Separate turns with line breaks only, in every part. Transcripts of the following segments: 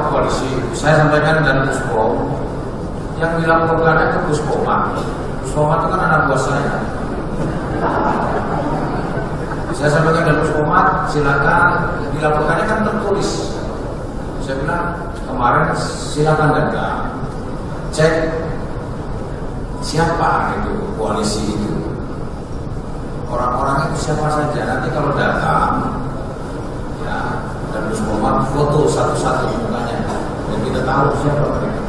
sama koalisi, saya sampaikan dan Puspom yang dilaporkan itu Puspoma. Puspoma itu kan anak buah saya. Saya sampaikan dan Puspoma, silakan dilaporkannya kan tertulis. Saya bilang kemarin silakan datang, cek siapa itu koalisi itu, orang-orang itu siapa saja. Nanti kalau datang, ya, dan Puspoma foto satu-satu mukanya, dan kita tahu siapa mereka.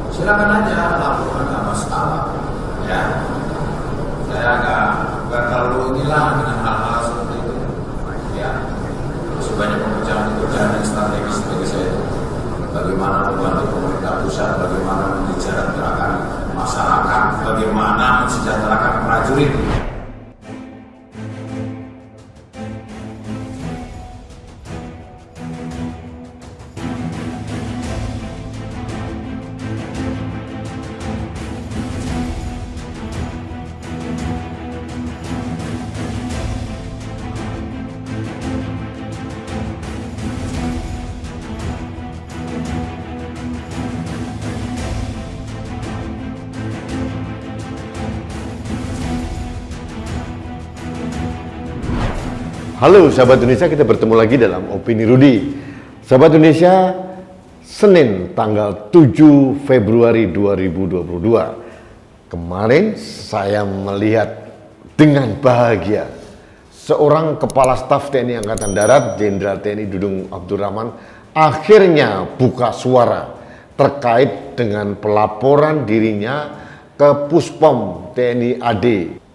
Silakan aja laporkan, nggak masalah. Ya, saya nggak terlalu inilah dengan hal-hal seperti itu. Ya, masih banyak pekerjaan yang strategis bagi saya. Bagaimana membantu pemerintah pusat, bagaimana mensejahterakan masyarakat, bagaimana mensejahterakan prajurit.
Halo sahabat Indonesia, kita bertemu lagi dalam Opini Rudi. Sahabat Indonesia, Senin tanggal 7 Februari 2022. Kemarin saya melihat dengan bahagia seorang Kepala Staf TNI Angkatan Darat, Jenderal TNI Dudung Abdurrahman, akhirnya buka suara terkait dengan pelaporan dirinya ke Puspom TNI AD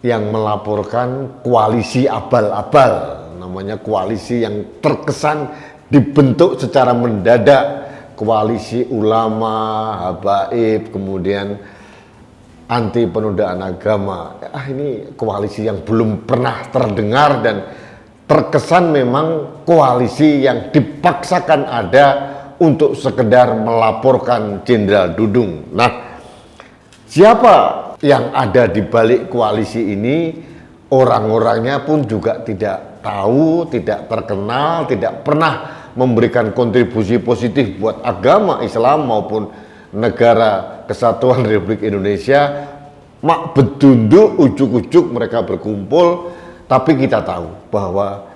yang melaporkan koalisi abal-abal. Namanya koalisi yang terkesan dibentuk secara mendadak, koalisi ulama, habaib, kemudian anti penodaan agama. Ini koalisi yang belum pernah terdengar dan terkesan memang koalisi yang dipaksakan ada untuk sekedar melaporkan Jenderal Dudung. Nah, siapa yang ada di balik koalisi ini? Orang-orangnya pun juga tidak tahu, tidak terkenal, tidak pernah memberikan kontribusi positif buat agama Islam maupun negara kesatuan Republik Indonesia. Mak bedunduk, ujuk-ujuk mereka berkumpul, tapi kita tahu bahwa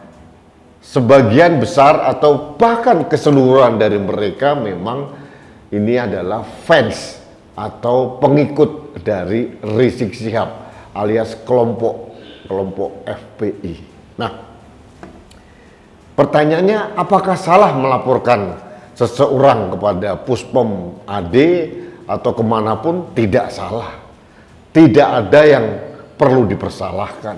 sebagian besar atau bahkan keseluruhan dari mereka memang ini adalah fans atau pengikut dari Rizik Syihab alias kelompok FPI. Nah, pertanyaannya, apakah salah melaporkan seseorang kepada Puspom AD atau kemanapun? Tidak salah. Tidak ada yang perlu dipersalahkan.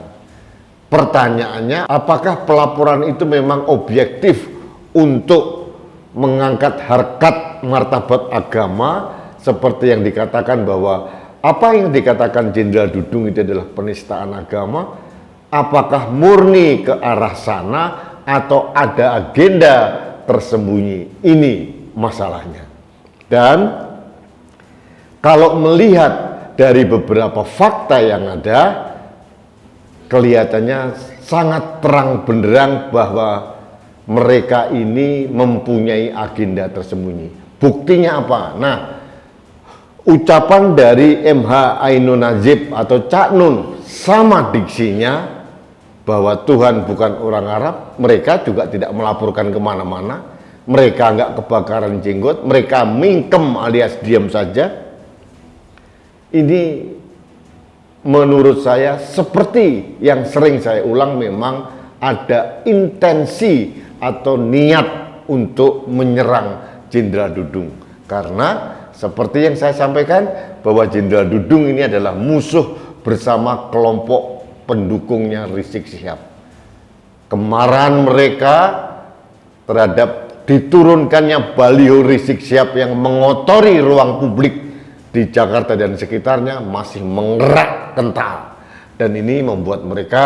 Pertanyaannya, apakah pelaporan itu memang objektif untuk mengangkat harkat martabat agama seperti yang dikatakan bahwa apa yang dikatakan Jenderal Dudung itu adalah penistaan agama? Apakah murni ke arah sana atau ada agenda tersembunyi? Ini masalahnya. Dan kalau melihat dari beberapa fakta yang ada, kelihatannya sangat terang benderang bahwa mereka ini mempunyai agenda tersembunyi. Buktinya apa? Nah, ucapan dari MH Ainun Nazib atau Cak Nun sama diksinya bahwa Tuhan bukan orang Arab. Mereka juga tidak melaporkan kemana-mana, mereka nggak kebakaran jenggot, mereka mingkem alias diam saja. Ini menurut saya seperti yang sering saya ulang, memang ada intensi atau niat untuk menyerang Jenderal Dudung. Karena seperti yang saya sampaikan bahwa Jenderal Dudung ini adalah musuh bersama kelompok pendukungnya Rizik Syihab. Kemarahan mereka terhadap diturunkannya baliho Rizik Syihab yang mengotori ruang publik di Jakarta dan sekitarnya masih mengerak kental. Dan ini membuat mereka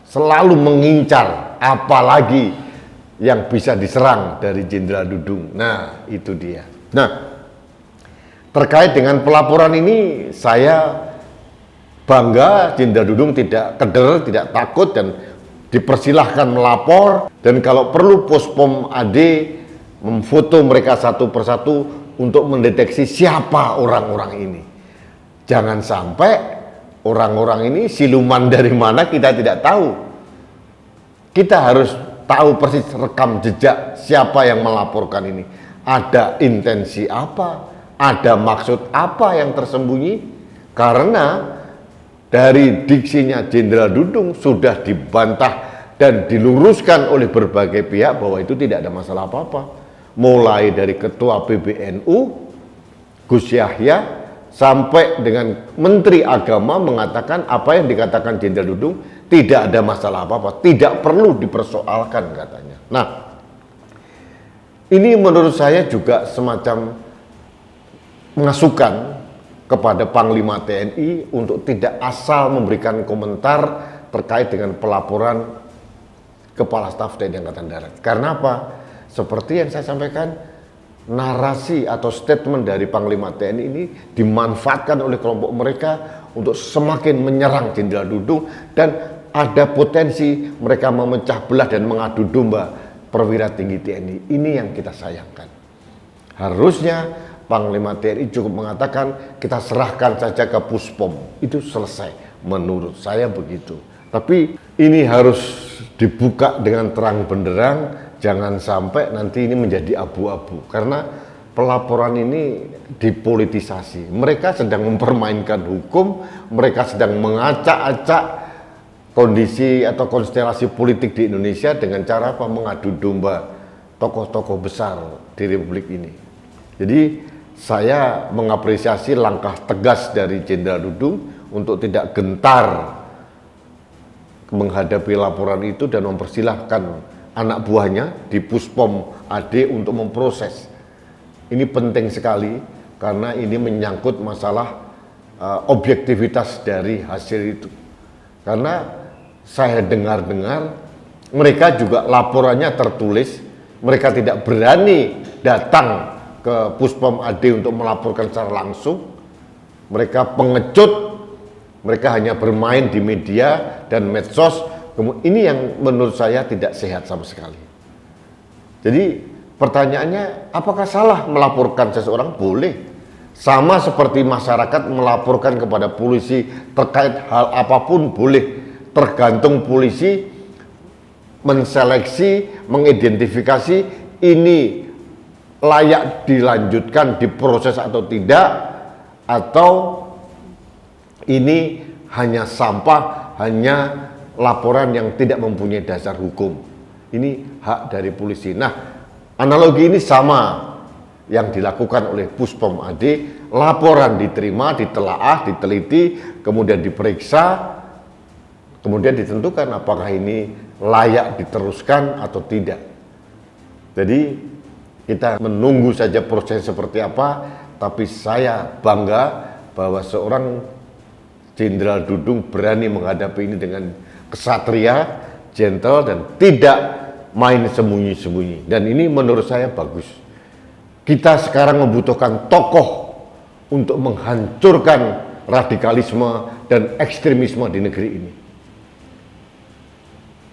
selalu mengincar apalagi yang bisa diserang dari Jenderal Dudung. Nah, itu dia. Nah, terkait dengan pelaporan ini, saya bangga Jenderal Dudung tidak keder, tidak takut, dan dipersilahkan melapor. Dan kalau perlu Puspom AD memfoto mereka satu persatu untuk mendeteksi siapa orang-orang ini. Jangan sampai orang-orang ini siluman dari mana kita tidak tahu. Kita harus tahu persis rekam jejak siapa yang melaporkan ini. Ada intensi apa? Ada maksud apa yang tersembunyi? Karena dari diksinya Jenderal Dudung sudah dibantah dan diluruskan oleh berbagai pihak bahwa itu tidak ada masalah apa-apa. Mulai dari Ketua PBNU, Gus Yahya, sampai dengan Menteri Agama mengatakan apa yang dikatakan Jenderal Dudung tidak ada masalah apa-apa, tidak perlu dipersoalkan katanya. Nah, ini menurut saya juga semacam mengasukan kepada Panglima TNI untuk tidak asal memberikan komentar terkait dengan pelaporan Kepala Staf TNI Angkatan Darat. Karena apa? Seperti yang saya sampaikan, narasi atau statement dari Panglima TNI ini dimanfaatkan oleh kelompok mereka untuk semakin menyerang Jenderal Dudung, dan ada potensi mereka memecah belah dan mengadu domba perwira tinggi TNI. Ini yang kita sayangkan. Harusnya Panglima TNI cukup mengatakan kita serahkan saja ke Puspom, itu selesai. Menurut saya begitu. Tapi ini harus dibuka dengan terang benderang, jangan sampai nanti ini menjadi abu-abu. Karena pelaporan ini dipolitisasi. Mereka sedang mempermainkan hukum, mereka sedang mengacak-acak kondisi atau konstelasi politik di Indonesia dengan cara apa? Mengadu domba tokoh-tokoh besar di Republik ini. Jadi saya mengapresiasi langkah tegas dari Jenderal Dudung untuk tidak gentar menghadapi laporan itu dan mempersilahkan anak buahnya di Puspom AD untuk memproses. Ini penting sekali karena ini menyangkut masalah objektivitas dari hasil itu. Karena saya dengar-dengar mereka juga laporannya tertulis, mereka tidak berani datang ke Puspom AD untuk melaporkan secara langsung. Mereka pengecut, mereka hanya bermain di media dan medsos. Ini yang menurut saya tidak sehat sama sekali. Jadi pertanyaannya, apakah salah melaporkan seseorang? Boleh. Sama seperti masyarakat melaporkan kepada polisi terkait hal apapun boleh. Tergantung polisi menseleksi, mengidentifikasi ini layak dilanjutkan, diproses atau tidak, atau ini hanya sampah, hanya laporan yang tidak mempunyai dasar hukum. Ini hak dari polisi. Nah, analogi ini sama yang dilakukan oleh Puspom AD. Laporan diterima, ditelaah, diteliti, kemudian diperiksa, kemudian ditentukan apakah ini layak diteruskan atau tidak. Jadi kita menunggu saja proses seperti apa, tapi saya bangga bahwa seorang Jenderal Dudung berani menghadapi ini dengan kesatria, gentle, dan tidak main sembunyi-sembunyi. Dan ini menurut saya bagus. Kita sekarang membutuhkan tokoh untuk menghancurkan radikalisme dan ekstremisme di negeri ini.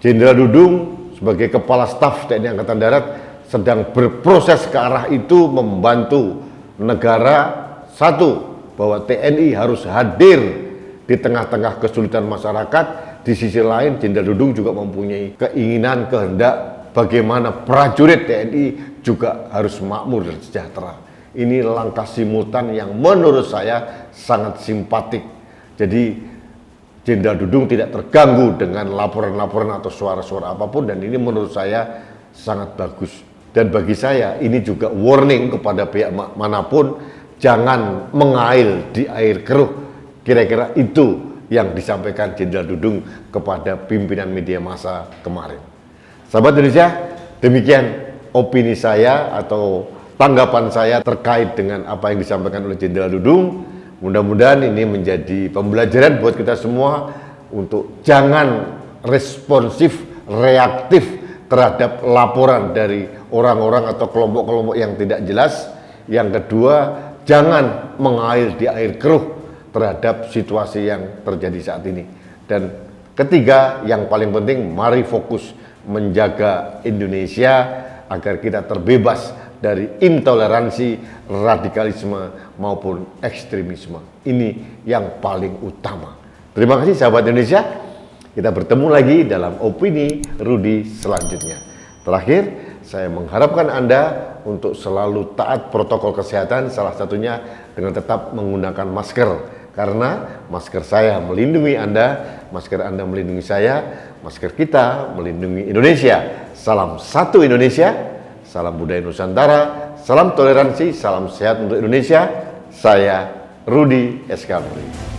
Jenderal Dudung sebagai Kepala Staf TNI Angkatan Darat sedang berproses ke arah itu, membantu negara. Satu, bahwa TNI harus hadir di tengah-tengah kesulitan masyarakat. Di sisi lain, Jenderal Dudung juga mempunyai keinginan, kehendak bagaimana prajurit TNI juga harus makmur dan sejahtera. Ini langkah simultan yang menurut saya sangat simpatik. Jadi Jenderal Dudung tidak terganggu dengan laporan-laporan atau suara-suara apapun, dan ini menurut saya sangat bagus. Dan bagi saya ini juga warning kepada pihak manapun, jangan mengail di air keruh. Kira-kira itu yang disampaikan Jenderal Dudung kepada pimpinan media massa kemarin. Sahabat Indonesia, demikian opini saya atau tanggapan saya terkait dengan apa yang disampaikan oleh Jenderal Dudung. Mudah-mudahan ini menjadi pembelajaran buat kita semua untuk jangan responsif, reaktif terhadap laporan dari orang-orang atau kelompok-kelompok yang tidak jelas. Yang kedua, jangan mengail di air keruh terhadap situasi yang terjadi saat ini. Dan ketiga, yang paling penting, mari fokus menjaga Indonesia agar kita terbebas dari intoleransi, radikalisme maupun ekstremisme. Ini yang paling utama. Terima kasih sahabat Indonesia. Kita bertemu lagi dalam opini Rudi selanjutnya. Terakhir, saya mengharapkan Anda untuk selalu taat protokol kesehatan, salah satunya dengan tetap menggunakan masker. Karena masker saya melindungi Anda, masker Anda melindungi saya, masker kita melindungi Indonesia. Salam satu Indonesia, salam budaya Nusantara, salam toleransi, salam sehat untuk Indonesia. Saya Rudi SK Nuri.